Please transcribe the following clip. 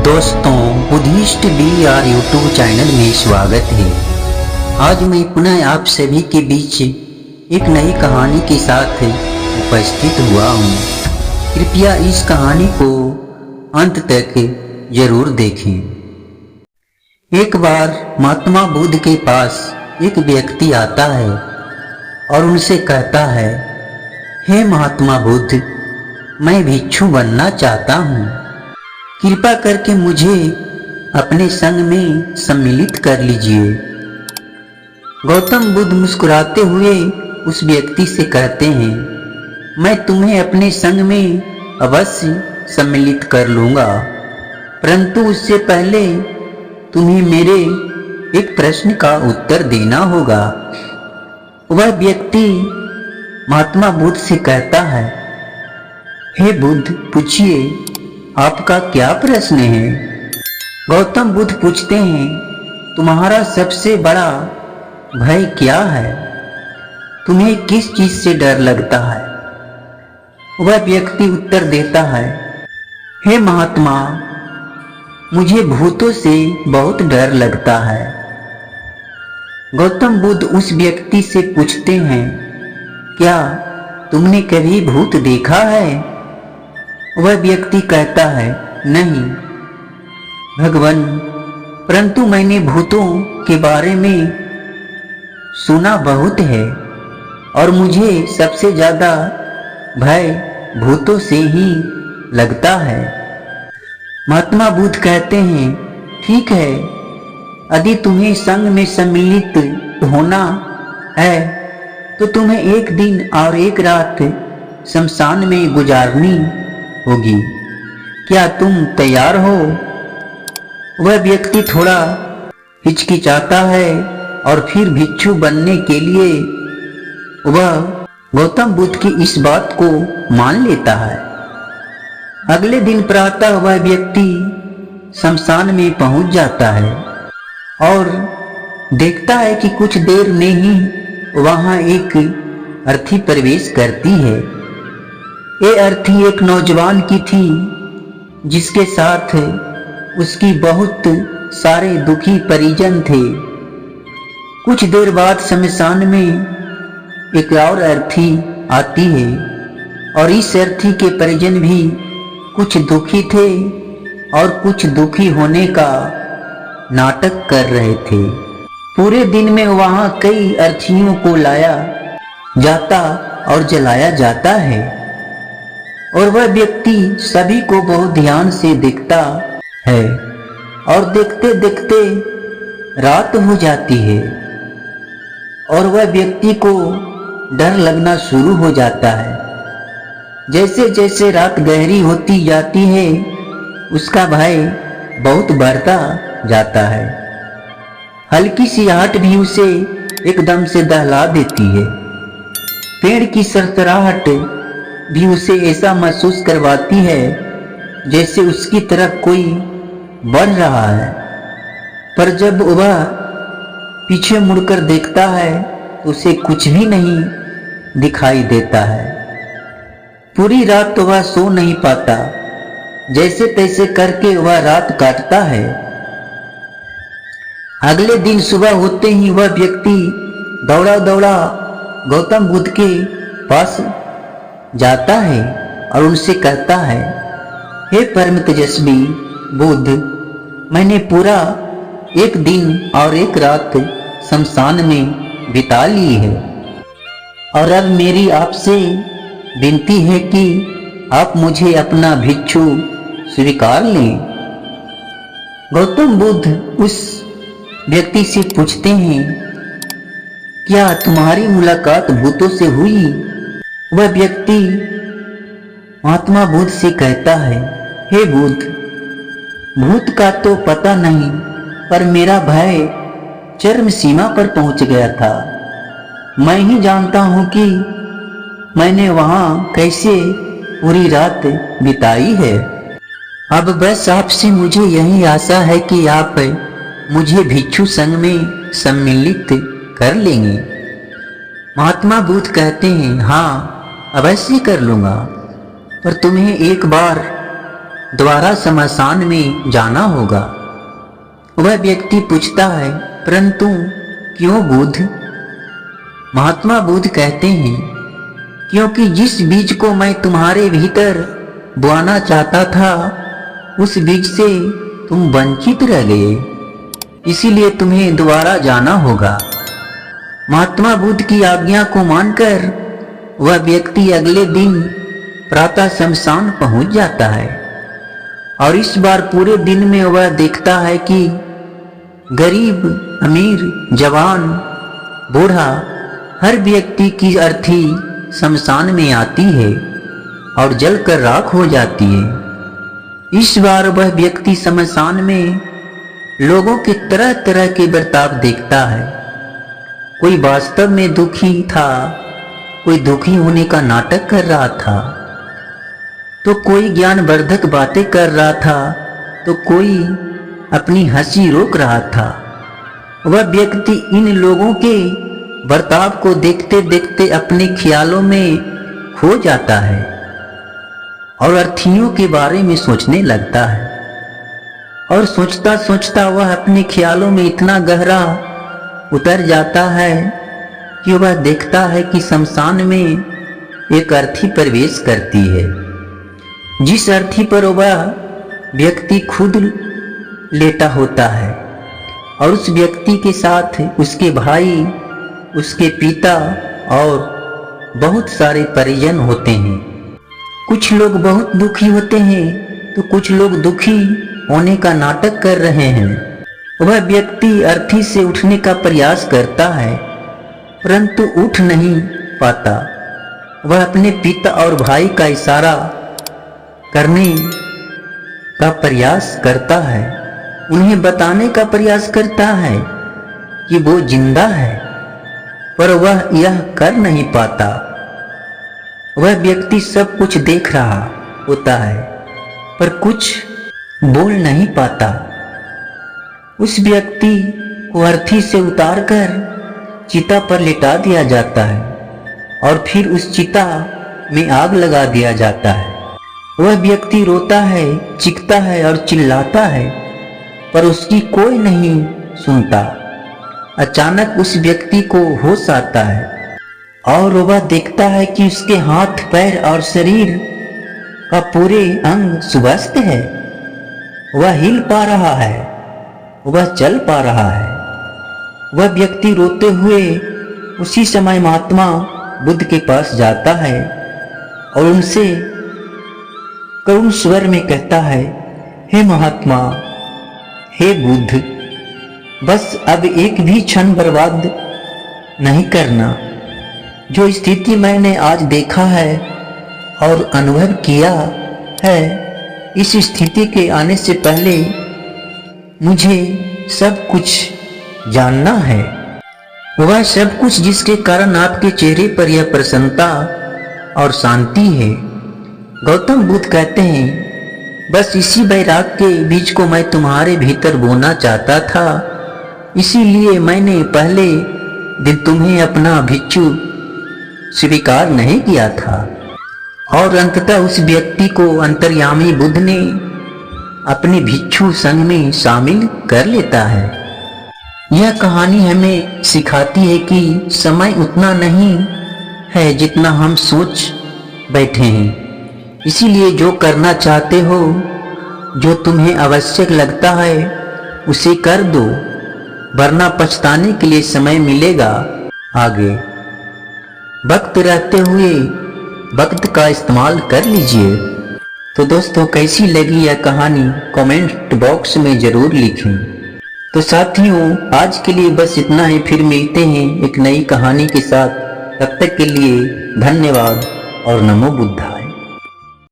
दोस्तों, Buddhist BR YouTube channel में स्वागत है। आज मैं पुनः आप सभी के बीच एक नई कहानी के साथ उपस्थित हुआ हूँ। कृपया इस कहानी को अंत तक जरूर देखें। एक बार महात्मा बुद्ध के पास एक व्यक्ति आता है और उनसे कहता है, हे महात्मा बुद्ध, मैं भिक्षु बनना चाहता हूँ, कृपा करके मुझे अपने संग में सम्मिलित कर लीजिए। गौतम बुद्ध मुस्कुराते हुए उस व्यक्ति से कहते हैं, मैं तुम्हें अपने संग में अवश्य सम्मिलित कर लूँगा, परंतु उससे पहले तुम्हें मेरे एक प्रश्न का उत्तर देना होगा। वह व्यक्ति महात्मा बुद्ध से कहता है, हे बुद्ध, पूछिए, आपका क्या प्रश्न है? गौतम बुद्ध पूछते हैं, तुम्हारा सबसे बड़ा भय क्या है? तुम्हें किस चीज से डर लगता है? वह व्यक्ति उत्तर देता है, हे महात्मा, मुझे भूतों से बहुत डर लगता है। गौतम बुद्ध उस व्यक्ति से पूछते हैं, क्या तुमने कभी भूत देखा है? वह व्यक्ति कहता है, नहीं भगवान, परंतु मैंने भूतों के बारे में सुना बहुत है और मुझे सबसे ज्यादा भय भूतों से ही लगता है। महात्मा बुद्ध कहते हैं, ठीक है, यदि तुम्हें संग में सम्मिलित होना है तो तुम्हें एक दिन और एक रात शमशान में गुजारनी होगी। क्या तुम तैयार हो? वह व्यक्ति थोड़ा हिचकिचाता है और फिर भिक्षु बनने के लिए वह गौतम बुद्ध की इस बात को मान लेता है। अगले दिन प्रातः वह व्यक्ति शमशान में पहुंच जाता है और देखता है कि कुछ देर में ही वहां एक अर्थी प्रवेश करती है। ये अर्थी एक नौजवान की थी जिसके साथ उसकी बहुत सारे दुखी परिजन थे। कुछ देर बाद शमशान में एक और अर्थी आती है और इस अर्थी के परिजन भी कुछ दुखी थे और कुछ दुखी होने का नाटक कर रहे थे। पूरे दिन में वहां कई अर्थियों को लाया जाता और जलाया जाता है और वह व्यक्ति सभी को बहुत ध्यान से देखता है और देखते देखते रात हो जाती है और वह व्यक्ति को डर लगना शुरू हो जाता है। जैसे जैसे रात गहरी होती जाती है उसका भय बहुत बढ़ता जाता है। हल्की सी आहट भी उसे एकदम से दहला देती है। पेड़ की सरसराहट भी उसे ऐसा महसूस करवाती है जैसे उसकी तरफ कोई बढ़ रहा है, पर जब वह पीछे मुड़कर देखता है तो उसे कुछ भी नहीं दिखाई देता है। पूरी रात तो वह सो नहीं पाता, जैसे तैसे करके वह रात काटता है। अगले दिन सुबह होते ही वह व्यक्ति दौड़ा दौड़ा गौतम बुद्ध के पास जाता है और उनसे कहता है, हे परम तेजस्वी बुद्ध, मैंने पूरा एक दिन और एक रात शमशान में बिता ली है और अब मेरी आपसे विनती है कि आप मुझे अपना भिक्षु स्वीकार लें। गौतम बुद्ध उस व्यक्ति से पूछते हैं, क्या तुम्हारी मुलाकात भूतों से हुई? वह व्यक्ति महात्मा बुद्ध से कहता है, हे बुद्ध, भूत का तो पता नहीं, पर मेरा भय चरम सीमा पर पहुंच गया था। मैं ही जानता हूं कि मैंने वहां कैसे पूरी रात बिताई है। अब बस आपसे मुझे यही आशा है कि आप मुझे भिक्षु संघ में सम्मिलित कर लेंगे। महात्मा बुद्ध कहते हैं, हाँ अवश्य कर लूंगा, पर तुम्हें एक बार दोबारा शमशान में जाना होगा। वह व्यक्ति पूछता है, परंतु क्यों बुद्ध? महात्मा बुद्ध कहते हैं, क्योंकि जिस बीज को मैं तुम्हारे भीतर बोना चाहता था उस बीज से तुम वंचित रह गए, इसीलिए तुम्हें दोबारा जाना होगा। महात्मा बुद्ध की आज्ञा को मानकर वह व्यक्ति अगले दिन प्रातः शमशान पहुंच जाता है और इस बार पूरे दिन में वह देखता है कि गरीब, अमीर, जवान, बूढ़ा हर व्यक्ति की अर्थी शमशान में आती है और जलकर राख हो जाती है। इस बार वह व्यक्ति शमशान में लोगों के तरह तरह के बर्ताव देखता है। कोई वास्तव में दुखी था, कोई दुखी होने का नाटक कर रहा था, तो कोई ज्ञानवर्धक बातें कर रहा था, तो कोई अपनी हंसी रोक रहा था। वह व्यक्ति इन लोगों के बर्ताव को देखते देखते अपने ख्यालों में खो जाता है और अर्थियों के बारे में सोचने लगता है और सोचता सोचता वह अपने ख्यालों में इतना गहरा उतर जाता है कि वह देखता है कि शमशान में एक अर्थी प्रवेश करती है, जिस अर्थी पर वह व्यक्ति खुद लेटा होता है और उस व्यक्ति के साथ उसके भाई, उसके पिता और बहुत सारे परिजन होते हैं। कुछ लोग बहुत दुखी होते हैं तो कुछ लोग दुखी होने का नाटक कर रहे हैं। वह व्यक्ति अर्थी से उठने का प्रयास करता है परंतु उठ नहीं पाता। वह अपने पिता और भाई का इशारा करने का प्रयास करता है, उन्हें बताने का प्रयास करता है कि वो जिंदा है, पर वह यह कर नहीं पाता। वह व्यक्ति सब कुछ देख रहा होता है पर कुछ बोल नहीं पाता। उस व्यक्ति को अर्थी से उतारकर चिता पर लिटा दिया जाता है और फिर उस चिता में आग लगा दिया जाता है। वह व्यक्ति रोता है, चीखता है और चिल्लाता है पर उसकी कोई नहीं सुनता। अचानक उस व्यक्ति को होश आता है और वह देखता है कि उसके हाथ, पैर और शरीर का पूरे अंग स्वस्थ है। वह हिल पा रहा है, वह चल पा रहा है। वह व्यक्ति रोते हुए उसी समय महात्मा बुद्ध के पास जाता है और उनसे करुण स्वर में कहता है, हे महात्मा, हे बुद्ध, बस अब एक भी क्षण बर्बाद नहीं करना। जो स्थिति मैंने आज देखा है और अनुभव किया है, इस स्थिति के आने से पहले मुझे सब कुछ जानना है। वह सब कुछ जिसके कारण आपके चेहरे पर यह प्रसन्नता और शांति है। गौतम बुद्ध कहते हैं, बस इसी वैराग के बीज को मैं तुम्हारे भीतर बोना चाहता था, इसीलिए मैंने पहले दिन तुम्हें अपना भिक्षु स्वीकार नहीं किया था। और अंततः उस व्यक्ति को अंतर्यामी बुद्ध ने अपने भिक्षु संघ में शामिल कर लेता है। यह कहानी हमें सिखाती है कि समय उतना नहीं है जितना हम सोच बैठे हैं। इसीलिए जो करना चाहते हो, जो तुम्हें आवश्यक लगता है, उसे कर दो, वरना पछताने के लिए समय मिलेगा आगे। वक्त रहते हुए वक्त का इस्तेमाल कर लीजिए। तो दोस्तों, कैसी लगी यह कहानी कमेंट बॉक्स में जरूर लिखें। तो साथियों, आज के लिए बस इतना ही। फिर मिलते हैं एक नई कहानी के साथ। तब तक के लिए धन्यवाद और नमो बुद्धा।